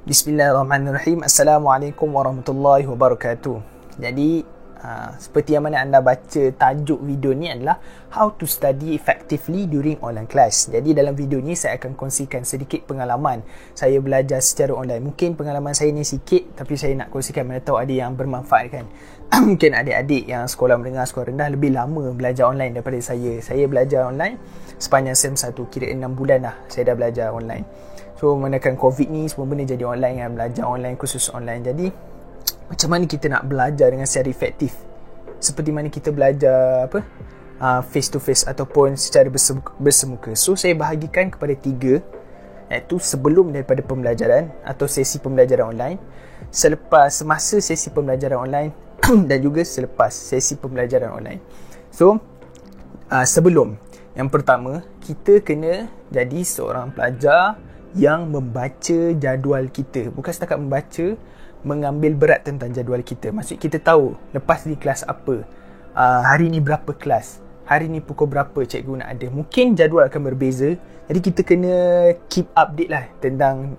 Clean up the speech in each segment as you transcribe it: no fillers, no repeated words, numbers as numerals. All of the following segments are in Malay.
Bismillahirrahmanirrahim. Assalamualaikum warahmatullahi wabarakatuh. Jadi seperti yang mana anda baca, tajuk video ni adalah How to study effectively during online class. Jadi dalam video ni saya akan kongsikan sedikit pengalaman saya belajar secara online. Mungkin pengalaman saya ni sikit, tapi saya nak kongsikan mana tahu ada yang bermanfaat kan. Mungkin adik-adik yang sekolah menengah, sekolah rendah lebih lama belajar online daripada saya. Saya belajar online sepanjang SEM 1, kira 6 bulan lah saya dah belajar online. So menekan COVID ni semua benda jadi online kan, belajar online, khusus online. Jadi macam mana kita nak belajar dengan secara efektif, seperti mana kita belajar face to face ataupun secara bersemuka. So saya bahagikan kepada 3, iaitu sebelum daripada pembelajaran atau sesi pembelajaran online, semasa sesi pembelajaran online dan juga selepas sesi pembelajaran online. So sebelum, yang pertama, kita kena jadi seorang pelajar yang membaca jadual kita. Bukan setakat membaca, mengambil berat tentang jadual kita. Maksud kita tahu lepas ni kelas apa, hari ni berapa kelas, hari ni pukul berapa cikgu nak ada. Mungkin jadual akan berbeza, jadi kita kena keep update lah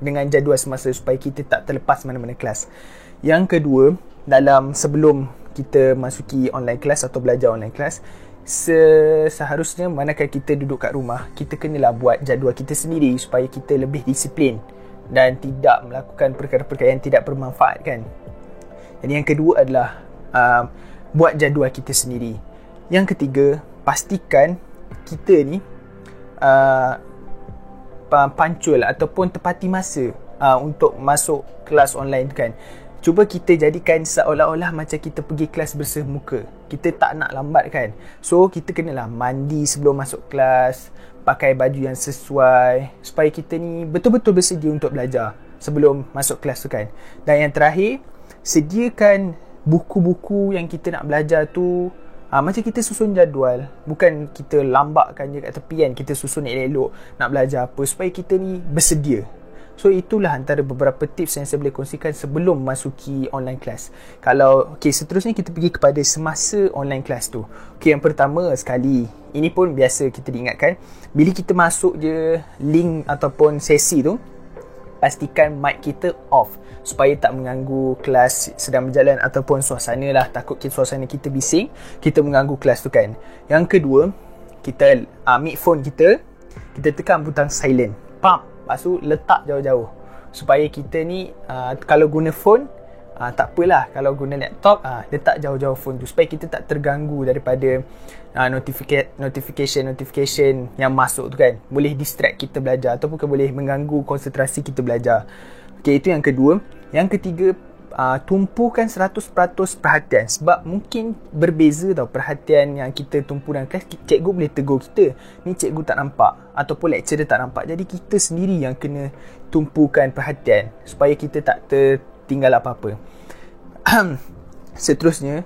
dengan jadual semasa supaya kita tak terlepas mana-mana kelas. Yang kedua, sebelum kita masuki online class atau belajar online class, seharusnya manakala kita duduk kat rumah, kita kenalah buat jadual kita sendiri supaya kita lebih disiplin dan tidak melakukan perkara-perkara yang tidak bermanfaat kan. Jadi yang kedua adalah buat jadual kita sendiri. Yang ketiga, pastikan kita ni pancul ataupun tepati masa untuk masuk kelas online kan. Cuba kita jadikan seolah-olah macam kita pergi kelas bersemuka. Kita tak nak lambat kan. So kita kenalah mandi sebelum masuk kelas, pakai baju yang sesuai supaya kita ni betul-betul bersedia untuk belajar sebelum masuk kelas tu kan. Dan yang terakhir, sediakan buku-buku yang kita nak belajar tu. Macam kita susun jadual, bukan kita lambatkan je kat tepi kan. Kita susun elok-elok nak belajar apa supaya kita ni bersedia. So itulah antara beberapa tips yang saya boleh kongsikan sebelum masuki online class. Seterusnya kita pergi kepada semasa online class tu. Yang pertama sekali, ini pun biasa kita diingatkan, bila kita masuk je link ataupun sesi tu, pastikan mic kita off supaya tak mengganggu kelas sedang berjalan ataupun suasana lah. Takut suasana kita bising, kita mengganggu kelas tu kan. Yang kedua, kita mic phone kita tekan butang silent, lepas tu letak jauh-jauh supaya kita ni kalau guna phone tak apalah, kalau guna laptop letak jauh-jauh phone tu supaya kita tak terganggu daripada notification yang masuk tu kan. Boleh distract kita belajar ataupun boleh mengganggu konsentrasi kita belajar. Itu yang kedua. Yang ketiga, tumpukan 100% perhatian, sebab mungkin berbeza tau perhatian yang kita tumpu dalam kelas. Cikgu boleh tegur kita, ni cikgu tak nampak ataupun lecturer tak nampak. Jadi kita sendiri yang kena tumpukan perhatian supaya kita tak tertinggal apa-apa. Seterusnya,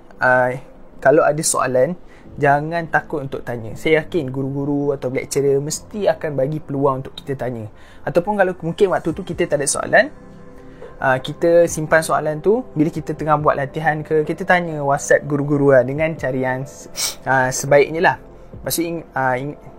kalau ada soalan, jangan takut untuk tanya. Saya yakin guru-guru atau lecturer mesti akan bagi peluang untuk kita tanya. Ataupun kalau mungkin waktu tu kita tak ada soalan, kita simpan soalan tu, bila kita tengah buat latihan ke, kita tanya WhatsApp guru-guru dengan cara yang sebaiknya lah.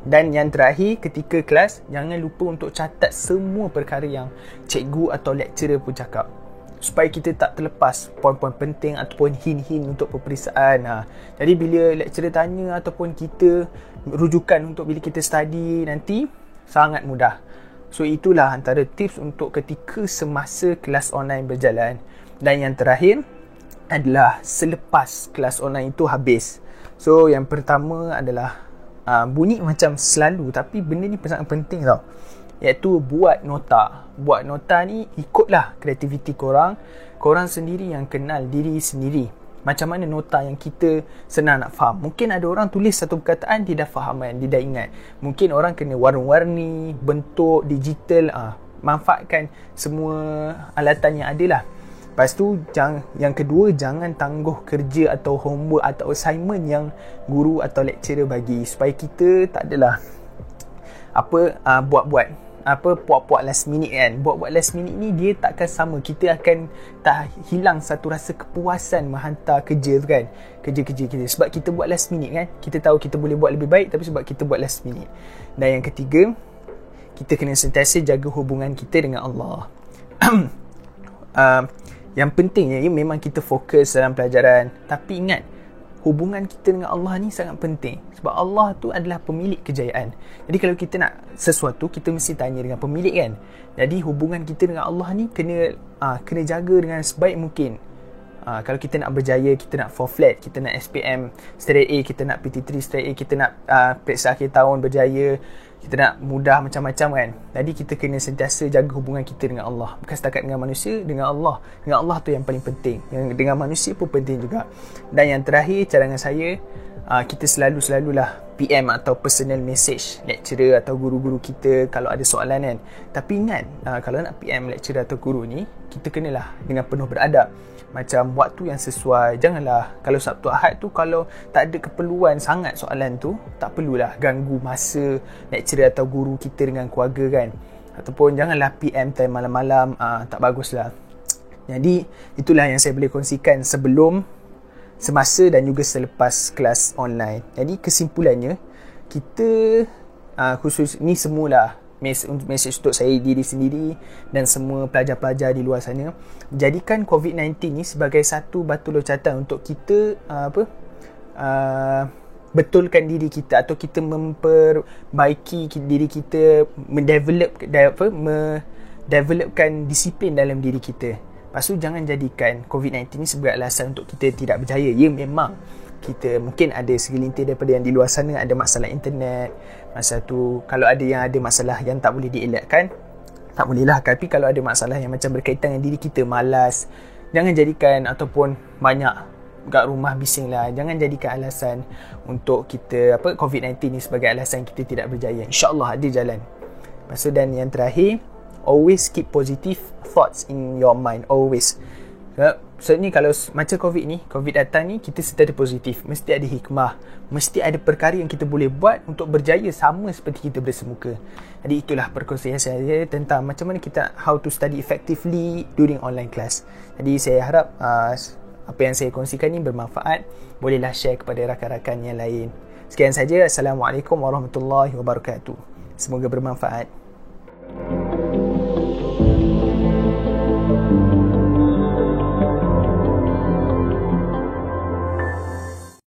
Dan yang terakhir, ketika kelas, jangan lupa untuk catat semua perkara yang cikgu atau lecturer pun cakap, supaya kita tak terlepas poin-poin penting ataupun hint-hint untuk peperiksaan. Jadi bila lecturer tanya ataupun kita rujukan untuk bila kita study nanti, sangat mudah. So itulah antara tips untuk ketika semasa kelas online berjalan. Dan yang terakhir adalah selepas kelas online itu habis. So yang pertama adalah bunyi macam selalu, tapi benda ni sangat penting tau, iaitu buat nota. Buat nota ni ikutlah kreativiti korang sendiri yang kenal diri sendiri. Macam mana nota yang kita senang nak faham. Mungkin ada orang tulis satu perkataan, dia dah faham kan, dia dah ingat. Mungkin orang kena warna-warni, bentuk, digital. Manfaatkan semua alatan yang ada lah. Lepas tu, yang kedua, jangan tangguh kerja atau homework atau assignment yang guru atau lecturer bagi, supaya kita tak adalah puak-puak last minute kan. Buat last minute ni dia takkan sama. Kita akan tak hilang satu rasa kepuasan menghantar kerja tu kan. Kerja sebab kita buat last minute kan. Kita tahu kita boleh buat lebih baik, tapi sebab kita buat last minute. Dan yang ketiga, kita kena sentiasa jaga hubungan kita dengan Allah. yang pentingnya memang kita fokus dalam pelajaran, tapi ingat hubungan kita dengan Allah ni sangat penting, sebab Allah tu adalah pemilik kejayaan. Jadi kalau kita nak sesuatu, kita mesti tanya dengan pemilik kan. Jadi hubungan kita dengan Allah ni kena jaga dengan sebaik mungkin. Kalau kita nak berjaya, kita nak 4 flat, kita nak SPM straight A, kita nak PT3 straight A, kita nak periksa akhir tahun berjaya, kita nak mudah macam-macam kan. Jadi kita kena sentiasa jaga hubungan kita dengan Allah. Bukan setakat dengan manusia, dengan Allah. Dengan Allah tu yang paling penting. Yang dengan manusia pun penting juga. Dan yang terakhir, cadangan saya, kita selalulah PM atau personal message lecturer atau guru-guru kita kalau ada soalan kan. Tapi ingat, kalau nak PM lecturer atau guru ni, kita kenalah dengan penuh beradab. Macam waktu yang sesuai. Janganlah kalau Sabtu Ahad tu, kalau tak ada keperluan sangat soalan tu, tak perlulah ganggu masa lecturer atau guru kita dengan keluarga kan. Ataupun janganlah PM time malam-malam, tak baguslah. Jadi itulah yang saya boleh kongsikan sebelum, semasa dan juga selepas kelas online. Jadi kesimpulannya, kita khusus ni semualah message untuk saya diri sendiri dan semua pelajar-pelajar di luar sana, jadikan COVID-19 ni sebagai satu batu loncatan untuk kita betulkan diri kita, atau kita memperbaiki diri kita, mendevelopkan disiplin dalam diri kita. Lepas tu jangan jadikan COVID-19 ni sebagai alasan untuk kita tidak berjaya. Ya, memang kita mungkin ada segelintir daripada yang di luar sana ada masalah internet. Masa tu kalau ada yang ada masalah yang tak boleh dielakkan, tak boleh lah. Tapi kalau ada masalah yang macam berkaitan dengan diri kita, malas, jangan jadikan, ataupun banyak kat rumah bising lah, jangan jadikan alasan untuk kita COVID-19 ni sebagai alasan kita tidak berjaya. InsyaAllah ada jalan. Lepas tu, dan yang terakhir, always keep positive thoughts in your mind. Always. So ni kalau macam COVID datang ni, kita sentiasa positif. Mesti ada hikmah, mesti ada perkara yang kita boleh buat untuk berjaya, sama seperti kita bersemuka. Jadi itulah perkongsian saya tentang macam mana kita, how to study effectively during online class. Jadi saya harap apa yang saya kongsikan ni bermanfaat. Bolehlah share kepada rakan-rakan yang lain. Sekian saja. Assalamualaikum warahmatullahi wabarakatuh. Semoga bermanfaat.